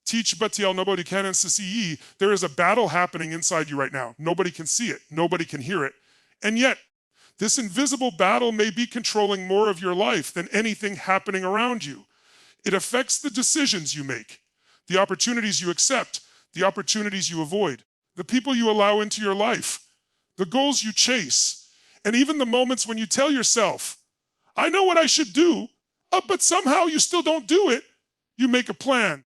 teach Batiel nobody can CCE, there is a battle happening inside you right now. Nobody can see it. Nobody can hear it. And yet, this invisible battle may be controlling more of your life than anything happening around you. It affects the decisions you make, the opportunities you accept, the opportunities you avoid, the people you allow into your life, the goals you chase, and even the moments when you tell yourself, I know what I should do, but somehow you still don't do it. You make a plan.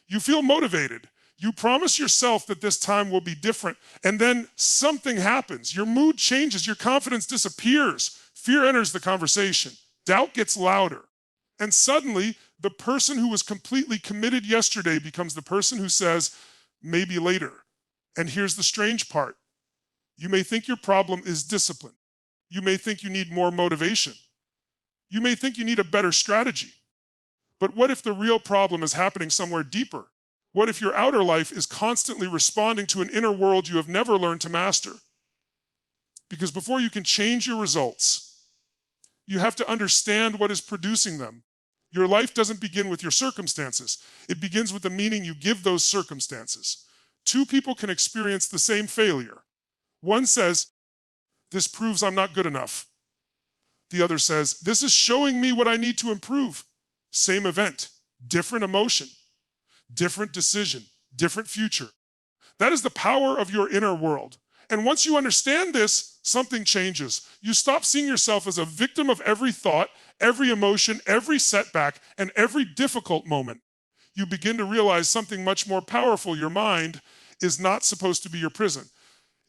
You feel motivated. You promise yourself that this time will be different, and then something happens. Your mood changes. Your confidence disappears. Fear enters the conversation. Doubt gets louder. And suddenly, the person who was completely committed yesterday becomes the person who says, maybe later. And here's the strange part. You may think your problem is discipline. You may think you need more motivation. You may think you need a better strategy. But what if the real problem is happening somewhere deeper? What if your outer life is constantly responding to an inner world you have never learned to master? Because before you can change your results, you have to understand what is producing them. Your life doesn't begin with your circumstances. It begins with the meaning you give those circumstances. Two people can experience the same failure. One says, this proves I'm not good enough. The other says, this is showing me what I need to improve. Same event, different emotion, different decision, different future. That is the power of your inner world. And once you understand this, something changes. You stop seeing yourself as a victim of every thought, every emotion, every setback, and every difficult moment. You begin to realize something much more powerful. Your mind is not supposed to be your prison.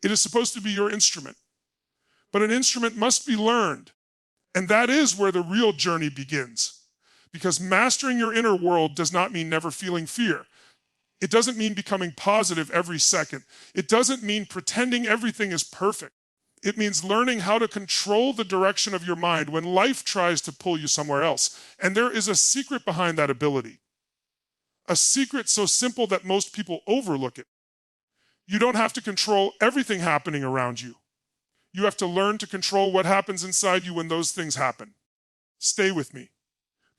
It is supposed to be your instrument. But an instrument must be learned. And that is where the real journey begins. Because mastering your inner world does not mean never feeling fear. It doesn't mean becoming positive every second. It doesn't mean pretending everything is perfect. It means learning how to control the direction of your mind when life tries to pull you somewhere else. And there is a secret behind that ability. A secret so simple that most people overlook it. You don't have to control everything happening around you. You have to learn to control what happens inside you when those things happen. Stay with me.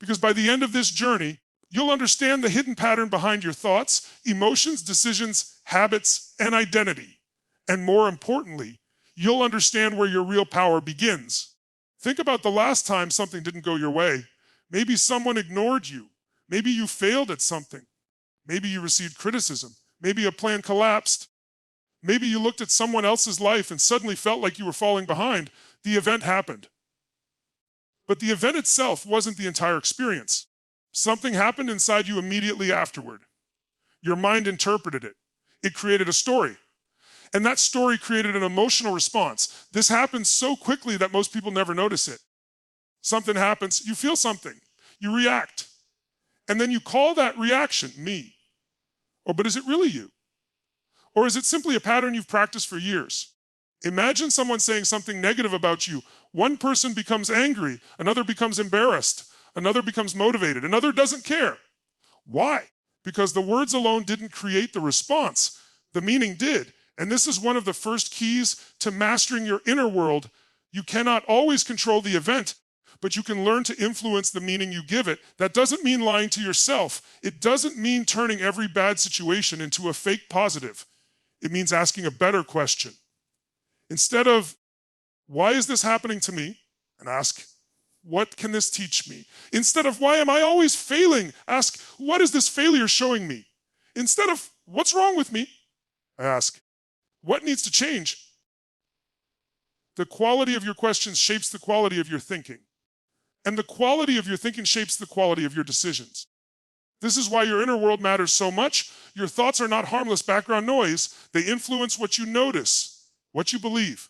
Because by the end of this journey, you'll understand the hidden pattern behind your thoughts, emotions, decisions, habits, and identity. And more importantly, you'll understand where your real power begins. Think about the last time something didn't go your way. Maybe someone ignored you. Maybe you failed at something. Maybe you received criticism. Maybe a plan collapsed. Maybe you looked at someone else's life and suddenly felt like you were falling behind. The event happened. But the event itself wasn't the entire experience. Something happened inside you immediately afterward. Your mind interpreted it. It created a story. And that story created an emotional response. This happens so quickly that most people never notice it. Something happens, you feel something, you react. And then you call that reaction me. Oh, but is it really you? Or is it simply a pattern you've practiced for years? Imagine someone saying something negative about you. One person becomes angry, another becomes embarrassed, another becomes motivated, another doesn't care. Why? Because the words alone didn't create the response. The meaning did. And this is one of the first keys to mastering your inner world. You cannot always control the event, but you can learn to influence the meaning you give it. That doesn't mean lying to yourself. It doesn't mean turning every bad situation into a fake positive. It means asking a better question. Instead of, why is this happening to me? And ask, what can this teach me? Instead of, why am I always failing? Ask, what is this failure showing me? Instead of, what's wrong with me? Ask, what needs to change? The quality of your questions shapes the quality of your thinking. And the quality of your thinking shapes the quality of your decisions. This is why your inner world matters so much. Your thoughts are not harmless background noise. They influence what you notice, what you believe,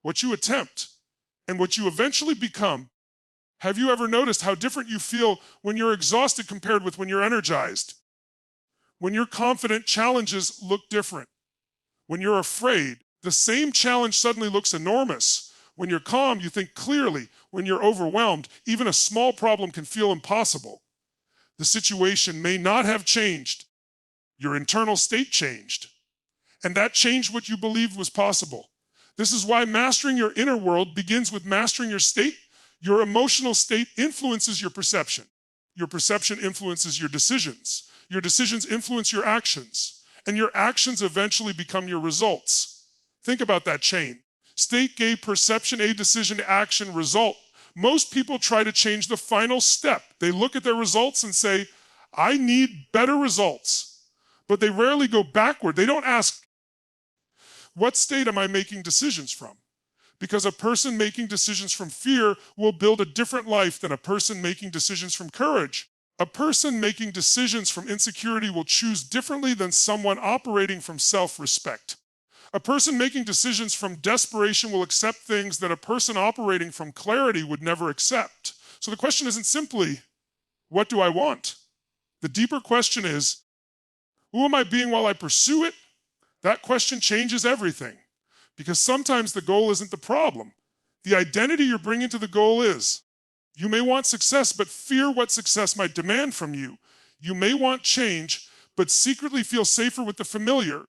what you attempt, and what you eventually become. Have you ever noticed how different you feel when you're exhausted compared with when you're energized? When you're confident, challenges look different. When you're afraid, the same challenge suddenly looks enormous. When you're calm, you think clearly. When you're overwhelmed, even a small problem can feel impossible. The situation may not have changed. Your internal state changed. And that changed what you believed was possible. This is why mastering your inner world begins with mastering your state. Your emotional state influences your perception. Your perception influences your decisions. Your decisions influence your actions, and your actions eventually become your results. Think about that chain. State, gate, perception, A, decision, action, result. Most people try to change the final step. They look at their results and say, I need better results. But they rarely go backward. They don't ask, what state am I making decisions from? Because a person making decisions from fear will build a different life than a person making decisions from courage. A person making decisions from insecurity will choose differently than someone operating from self-respect. A person making decisions from desperation will accept things that a person operating from clarity would never accept. So the question isn't simply, what do I want? The deeper question is, who am I being while I pursue it? That question changes everything. Because sometimes the goal isn't the problem. The identity you're bringing to the goal is. You may want success, but fear what success might demand from you. You may want change, but secretly feel safer with the familiar.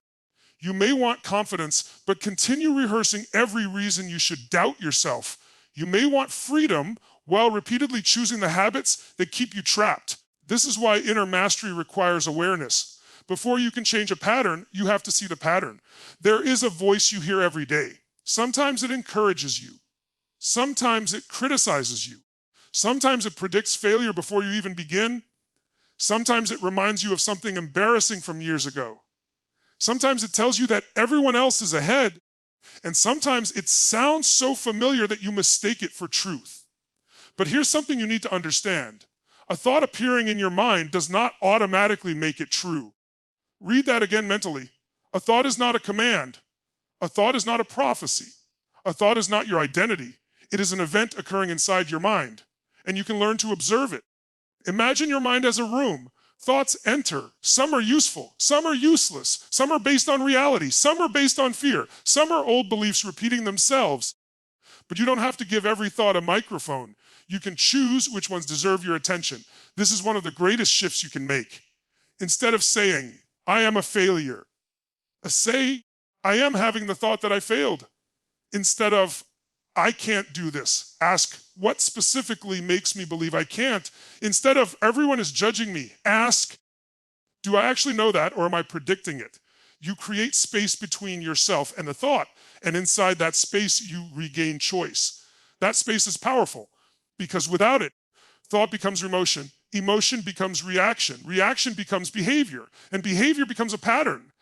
You may want confidence, but continue rehearsing every reason you should doubt yourself. You may want freedom while repeatedly choosing the habits that keep you trapped. This is why inner mastery requires awareness. Before you can change a pattern, you have to see the pattern. There is a voice you hear every day. Sometimes it encourages you. Sometimes it criticizes you. Sometimes it predicts failure before you even begin. Sometimes it reminds you of something embarrassing from years ago. Sometimes it tells you that everyone else is ahead. And sometimes it sounds so familiar that you mistake it for truth. But here's something you need to understand. A thought appearing in your mind does not automatically make it true. Read that again mentally. A thought is not a command. A thought is not a prophecy. A thought is not your identity. It is an event occurring inside your mind, and you can learn to observe it. Imagine your mind as a room. Thoughts enter. Some are useful. Some are useless. Some are based on reality. Some are based on fear. Some are old beliefs repeating themselves. But you don't have to give every thought a microphone. You can choose which ones deserve your attention. This is one of the greatest shifts you can make. Instead of saying, I am a failure, say, I am having the thought that I failed. Instead of, I can't do this, ask, what specifically makes me believe I can't? Instead of, everyone is judging me, ask, do I actually know that, or am I predicting it? You create space between yourself and the thought, and inside that space, you regain choice. That space is powerful, because without it, thought becomes emotion. Emotion becomes reaction. Reaction becomes behavior. And behavior becomes a pattern.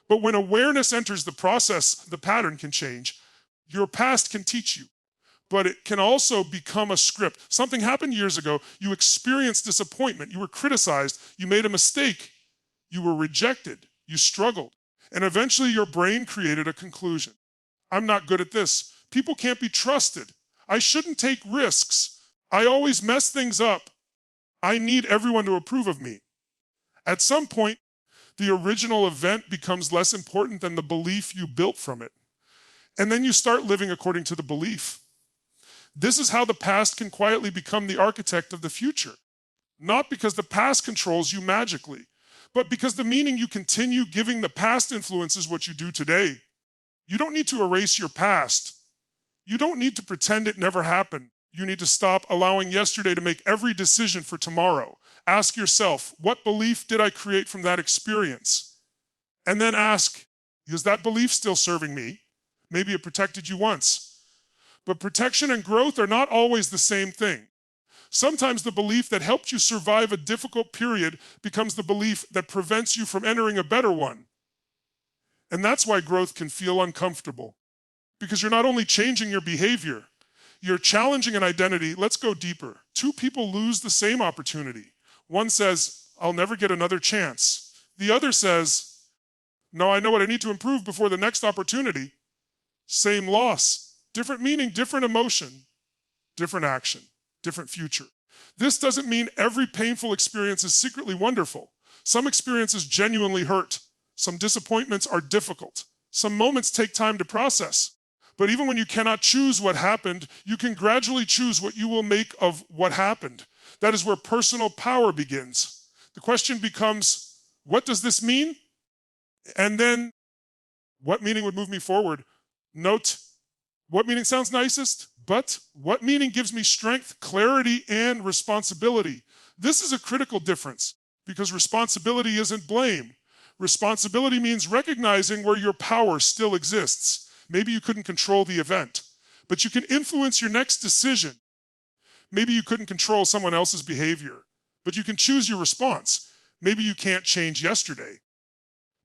But when awareness enters the process, the pattern can change. Your past can teach you. But it can also become a script. Something happened years ago. You experienced disappointment. You were criticized. You made a mistake. You were rejected. You struggled. And eventually your brain created a conclusion. I'm not good at this. People can't be trusted. I shouldn't take risks. I always mess things up. I need everyone to approve of me. At some point, the original event becomes less important than the belief you built from it. And then you start living according to the belief. This is how the past can quietly become the architect of the future. Not because the past controls you magically, but because the meaning you continue giving the past influences what you do today. You don't need to erase your past. You don't need to pretend it never happened. You need to stop allowing yesterday to make every decision for tomorrow. Ask yourself, what belief did I create from that experience? And then ask, is that belief still serving me? Maybe it protected you once. But protection and growth are not always the same thing. Sometimes the belief that helped you survive a difficult period becomes the belief that prevents you from entering a better one. And that's why growth can feel uncomfortable. Because you're not only changing your behavior, you're challenging an identity. Let's go deeper. Two people lose the same opportunity. One says, I'll never get another chance. The other says, no, I know what I need to improve before the next opportunity. Same loss, different meaning, different emotion, different action, different future. This doesn't mean every painful experience is secretly wonderful. Some experiences genuinely hurt. Some disappointments are difficult. Some moments take time to process. But even when you cannot choose what happened, you can gradually choose what you will make of what happened. That is where personal power begins. The question becomes, what does this mean? And then, what meaning would move me forward? Note, what meaning sounds nicest? But what meaning gives me strength, clarity, and responsibility? This is a critical difference. because responsibility isn't blame. Responsibility means recognizing where your power still exists. Maybe you couldn't control the event, but you can influence your next decision. Maybe you couldn't control someone else's behavior, but you can choose your response. Maybe you can't change yesterday,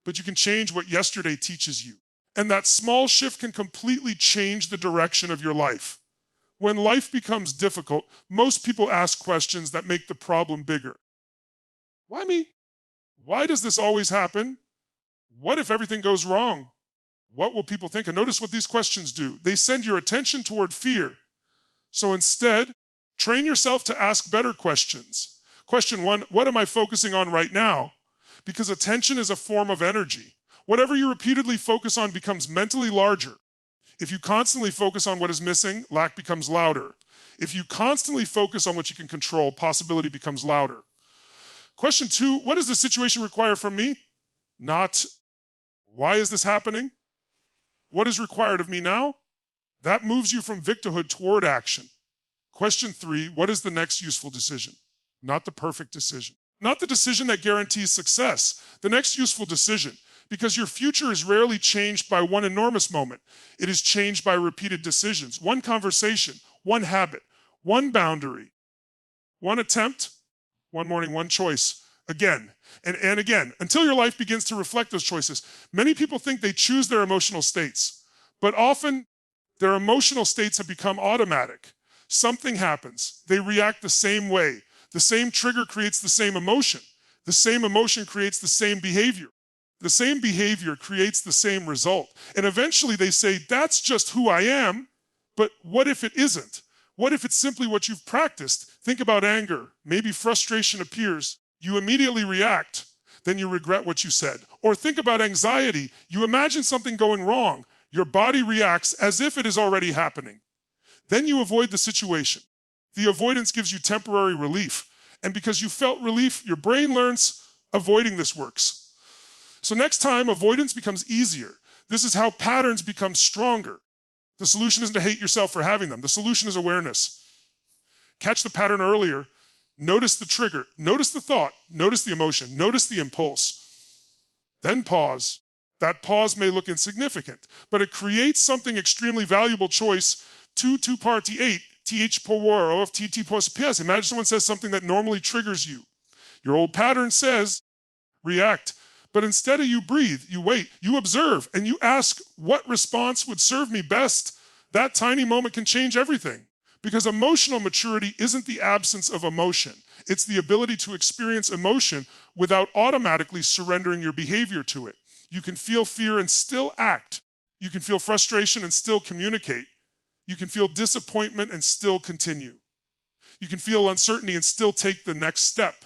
but you can change what yesterday teaches you. And that small shift can completely change the direction of your life. When life becomes difficult, most people ask questions that make the problem bigger. Why me? Why does this always happen? What if everything goes wrong? What will people think? And notice what these questions do. They send your attention toward fear. So instead, train yourself to ask better questions. Question 1, what am I focusing on right now? Because attention is a form of energy. Whatever you repeatedly focus on becomes mentally larger. If you constantly focus on what is missing, lack becomes louder. If you constantly focus on what you can control, possibility becomes louder. Question 2, what does the situation require from me? Not, why is this happening? What is required of me now? That moves you from victimhood toward action. Question 3, what is the next useful decision? Not the perfect decision. Not the decision that guarantees success. The next useful decision. Because your future is rarely changed by one enormous moment. It is changed by repeated decisions. One conversation, one habit, one boundary, one attempt, one morning, one choice. Again and again, until your life begins to reflect those choices. Many people think they choose their emotional states, but often their emotional states have become automatic. Something happens. They react the same way. The same trigger creates the same emotion. The same emotion creates the same behavior. The same behavior creates the same result. And eventually they say, that's just who I am, but what if it isn't? What if it's simply what you've practiced? Think about anger. Maybe frustration appears. You immediately react. Then you regret what you said. Or think about anxiety. You imagine something going wrong. Your body reacts as if it is already happening. Then you avoid the situation. The avoidance gives you temporary relief. And because you felt relief, your brain learns avoiding this works. So next time, avoidance becomes easier. This is how patterns become stronger. The solution isn't to hate yourself for having them. The solution is awareness. Catch the pattern earlier. Notice the trigger. Notice the thought. Notice the emotion. Notice the impulse. Then pause. That pause may look insignificant, but it creates something extremely valuable. Choice 2-2-8, th power of tt plus ps. Imagine someone says something that normally triggers you. Your old pattern says, react. But instead of you breathe, you wait, you observe, and you ask, what response would serve me best? That tiny moment can change everything. Because emotional maturity isn't the absence of emotion. It's the ability to experience emotion without automatically surrendering your behavior to it. You can feel fear and still act. You can feel frustration and still communicate. You can feel disappointment and still continue. You can feel uncertainty and still take the next step.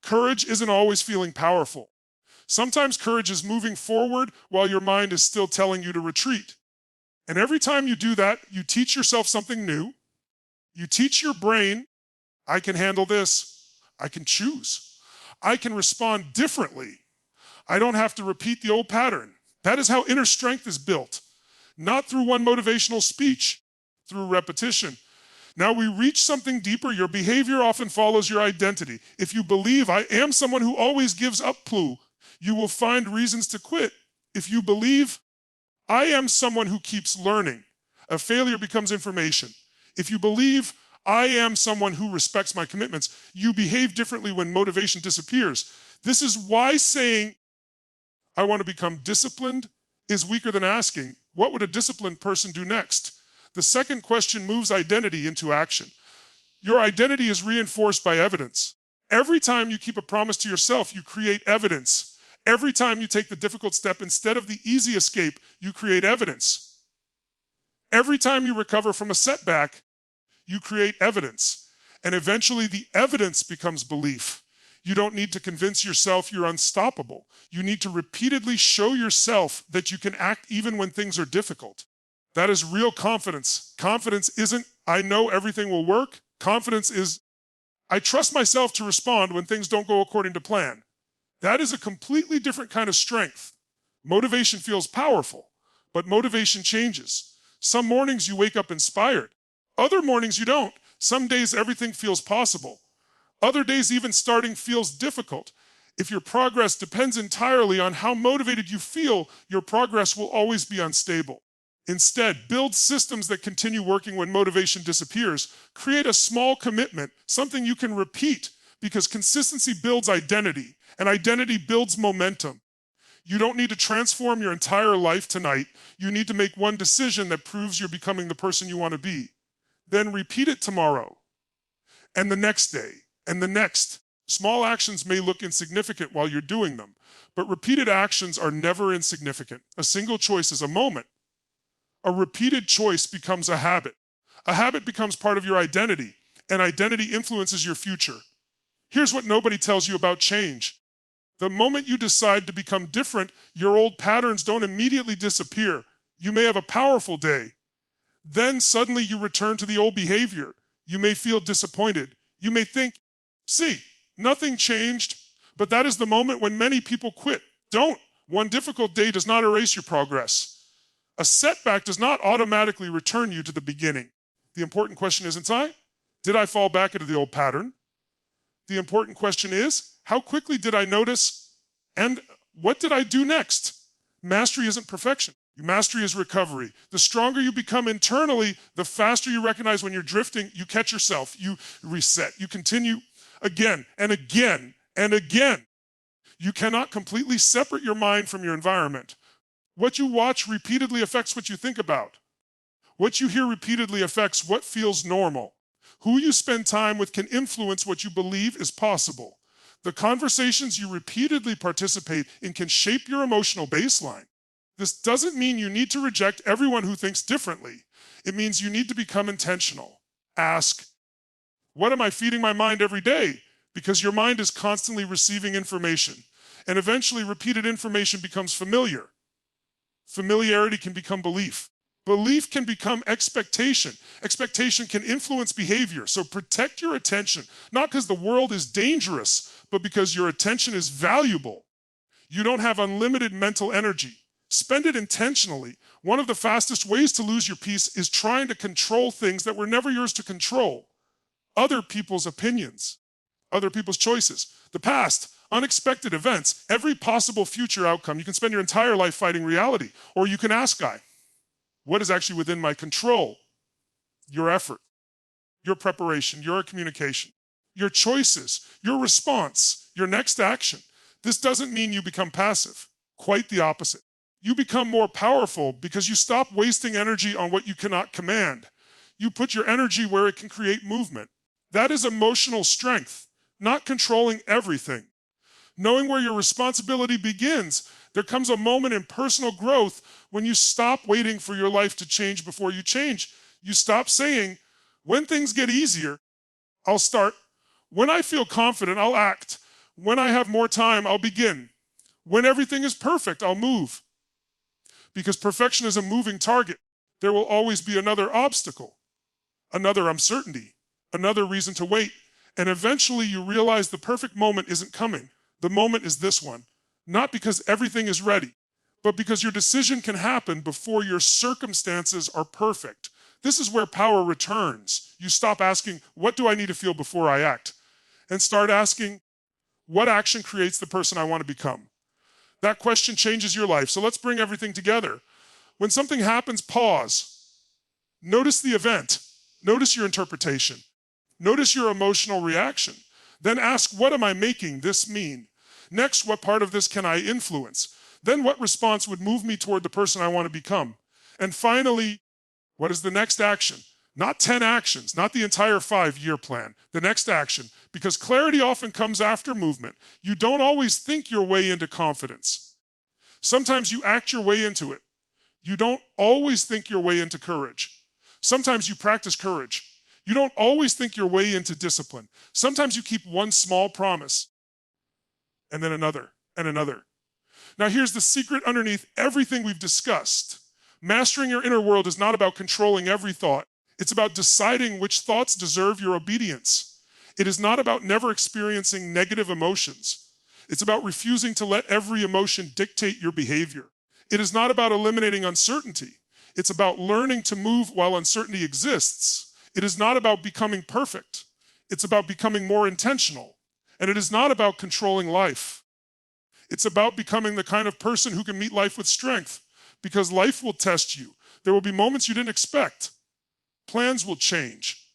Courage isn't always feeling powerful. Sometimes courage is moving forward while your mind is still telling you to retreat. And every time you do that, you teach yourself something new. You teach your brain, I can handle this. I can choose. I can respond differently. I don't have to repeat the old pattern. That is how inner strength is built. Not through one motivational speech, through repetition. Now we reach something deeper. Your behavior often follows your identity. If you believe I am someone who always gives up, you will find reasons to quit. If you believe I am someone who keeps learning, a failure becomes information. If you believe I am someone who respects my commitments, you behave differently when motivation disappears. This is why saying I want to become disciplined is weaker than asking, what would a disciplined person do next? The second question moves identity into action. Your identity is reinforced by evidence. Every time you keep a promise to yourself, you create evidence. Every time you take the difficult step instead of the easy escape, you create evidence. Every time you recover from a setback, you create evidence. And eventually the evidence becomes belief. You don't need to convince yourself you're unstoppable. You need to repeatedly show yourself that you can act even when things are difficult. That is real confidence. Confidence isn't, I know everything will work. Confidence is, I trust myself to respond when things don't go according to plan. That is a completely different kind of strength. Motivation feels powerful, but motivation changes. Some mornings you wake up inspired. Other mornings you don't. Some days everything feels possible. Other days even starting feels difficult. If your progress depends entirely on how motivated you feel, your progress will always be unstable. Instead, build systems that continue working when motivation disappears. Create a small commitment, something you can repeat, because consistency builds identity, and identity builds momentum. You don't need to transform your entire life tonight. You need to make one decision that proves you're becoming the person you want to be. Then repeat it tomorrow, and the next day, and the next. Small actions may look insignificant while you're doing them, but repeated actions are never insignificant. A single choice is a moment. A repeated choice becomes a habit. A habit becomes part of your identity, and identity influences your future. Here's what nobody tells you about change. The moment you decide to become different, your old patterns don't immediately disappear. You may have a powerful day. Then suddenly you return to the old behavior. You may feel disappointed. You may think, see, nothing changed. But that is the moment when many people quit. Don't. One difficult day does not erase your progress. A setback does not automatically return you to the beginning. The important question isn't, did I fall back into the old pattern? The important question is, how quickly did I notice, and what did I do next? Mastery isn't perfection. Mastery is recovery. The stronger you become internally, the faster you recognize when you're drifting, you catch yourself, you reset, you continue again and again and again. You cannot completely separate your mind from your environment. What you watch repeatedly affects what you think about. What you hear repeatedly affects what feels normal. Who you spend time with can influence what you believe is possible. The conversations you repeatedly participate in can shape your emotional baseline. This doesn't mean you need to reject everyone who thinks differently. It means you need to become intentional. Ask, what am I feeding my mind every day? Because your mind is constantly receiving information, and eventually repeated information becomes familiar. Familiarity can become belief. Belief can become expectation. Expectation can influence behavior. So protect your attention, not because the world is dangerous, but because your attention is valuable. You don't have unlimited mental energy. Spend it intentionally. One of the fastest ways to lose your peace is trying to control things that were never yours to control. Other people's opinions, other people's choices, the past, unexpected events, every possible future outcome. You can spend your entire life fighting reality. Or you can ask God, what is actually within my control? Your effort, your preparation, your communication, your choices, your response, your next action. This doesn't mean you become passive. Quite the opposite. You become more powerful because you stop wasting energy on what you cannot command. You put your energy where it can create movement. That is emotional strength, not controlling everything. Knowing where your responsibility begins, there comes a moment in personal growth when you stop waiting for your life to change before you change. You stop saying, when things get easier, I'll start. When I feel confident, I'll act. When I have more time, I'll begin. When everything is perfect, I'll move. Because perfection is a moving target. There will always be another obstacle, another uncertainty, another reason to wait. And eventually you realize the perfect moment isn't coming. The moment is this one. Not because everything is ready, but because your decision can happen before your circumstances are perfect. This is where power returns. You stop asking, what do I need to feel before I act? And start asking, what action creates the person I want to become? That question changes your life. So let's bring everything together. When something happens, pause. Notice the event. Notice your interpretation. Notice your emotional reaction. Then ask, what am I making this mean? Next, what part of this can I influence? Then what response would move me toward the person I want to become? And finally, what is the next action? Not 10 actions, not the entire 5-year plan. The next action, because clarity often comes after movement. You don't always think your way into confidence. Sometimes you act your way into it. You don't always think your way into courage. Sometimes you practice courage. You don't always think your way into discipline. Sometimes you keep one small promise, and then another, and another. Now here's the secret underneath everything we've discussed. Mastering your inner world is not about controlling every thought. It's about deciding which thoughts deserve your obedience. It is not about never experiencing negative emotions. It's about refusing to let every emotion dictate your behavior. It is not about eliminating uncertainty. It's about learning to move while uncertainty exists. It is not about becoming perfect. It's about becoming more intentional. And it is not about controlling life. It's about becoming the kind of person who can meet life with strength, because life will test you. There will be moments you didn't expect. Plans will change.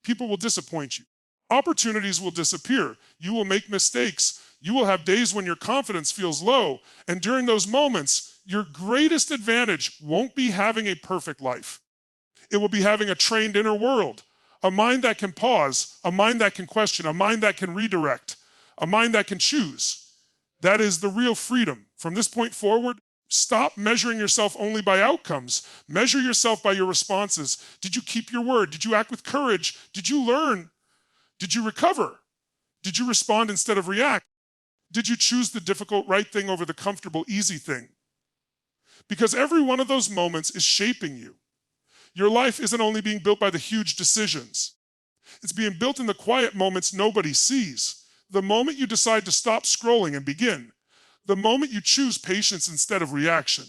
People will disappoint you. Opportunities will disappear. You will make mistakes. You will have days when your confidence feels low. And during those moments, your greatest advantage won't be having a perfect life. It will be having a trained inner world, a mind that can pause, a mind that can question, a mind that can redirect, a mind that can choose. That is the real freedom. From this point forward, stop measuring yourself only by outcomes. Measure yourself by your responses. Did you keep your word? Did you act with courage? Did you learn? Did you recover? Did you respond instead of react? Did you choose the difficult right thing over the comfortable easy thing? Because every one of those moments is shaping you. Your life isn't only being built by the huge decisions. It's being built in the quiet moments nobody sees. The moment you decide to stop scrolling and begin. The moment you choose patience instead of reaction.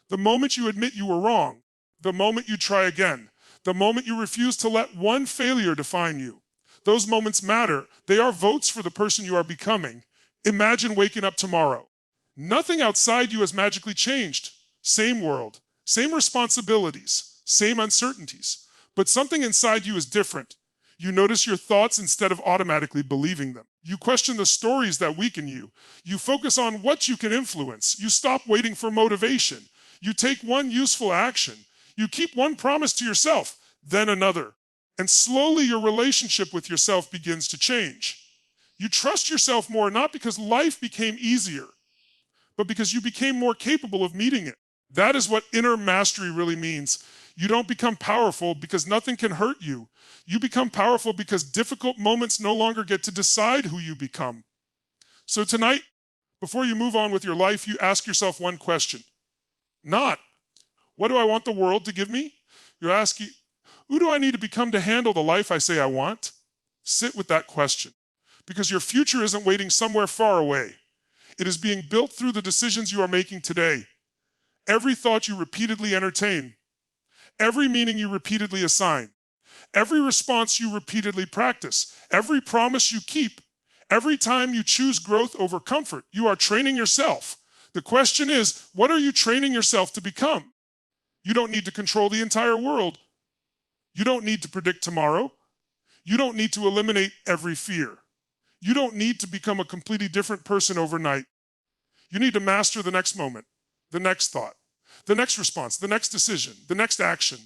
The moment you admit you were wrong. The moment you try again. The moment you refuse to let one failure define you. Those moments matter. They are votes for the person you are becoming. Imagine waking up tomorrow. Nothing outside you has magically changed. Same world, same responsibilities, same uncertainties. But something inside you is different. You notice your thoughts instead of automatically believing them. You question the stories that weaken you. You focus on what you can influence. You stop waiting for motivation. You take one useful action. You keep one promise to yourself, then another. And slowly your relationship with yourself begins to change. You trust yourself more, not because life became easier, but because you became more capable of meeting it. That is what inner mastery really means. You don't become powerful because nothing can hurt you. You become powerful because difficult moments no longer get to decide who you become. So tonight, before you move on with your life, you ask yourself one question. Not, what do I want the world to give me? You're asking, who do I need to become to handle the life I say I want? Sit with that question, because your future isn't waiting somewhere far away. It is being built through the decisions you are making today. Every thought you repeatedly entertain, every meaning you repeatedly assign, every response you repeatedly practice, every promise you keep, every time you choose growth over comfort, you are training yourself. The question is, what are you training yourself to become? You don't need to control the entire world. You don't need to predict tomorrow. You don't need to eliminate every fear. You don't need to become a completely different person overnight. You need to master the next moment, the next thought, the next response, the next decision, the next action.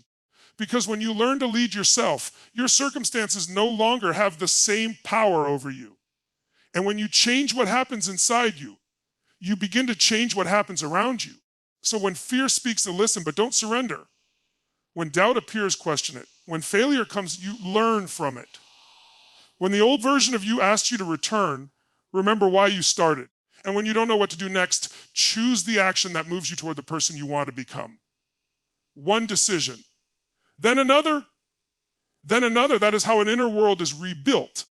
Because when you learn to lead yourself, your circumstances no longer have the same power over you. And when you change what happens inside you, you begin to change what happens around you. So when fear speaks, to listen, but don't surrender. When doubt appears, question it. When failure comes, you learn from it. When the old version of you asks you to return, remember why you started. And when you don't know what to do next, choose the action that moves you toward the person you want to become. One decision, then another, then another. That is how an inner world is rebuilt.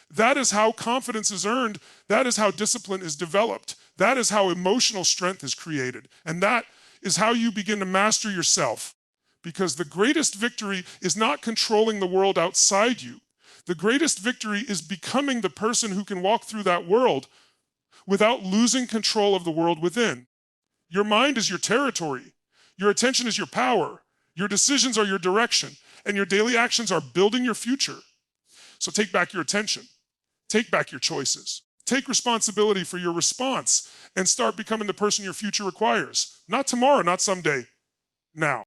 That is how confidence is earned. That is how discipline is developed. That is how emotional strength is created. And that is how you begin to master yourself. Because the greatest victory is not controlling the world outside you. The greatest victory is becoming the person who can walk through that world without losing control of the world within. Your mind is your territory. Your attention is your power. Your decisions are your direction. And your daily actions are building your future. So take back your attention. Take back your choices. Take responsibility for your response and start becoming the person your future requires. Not tomorrow, not someday, now.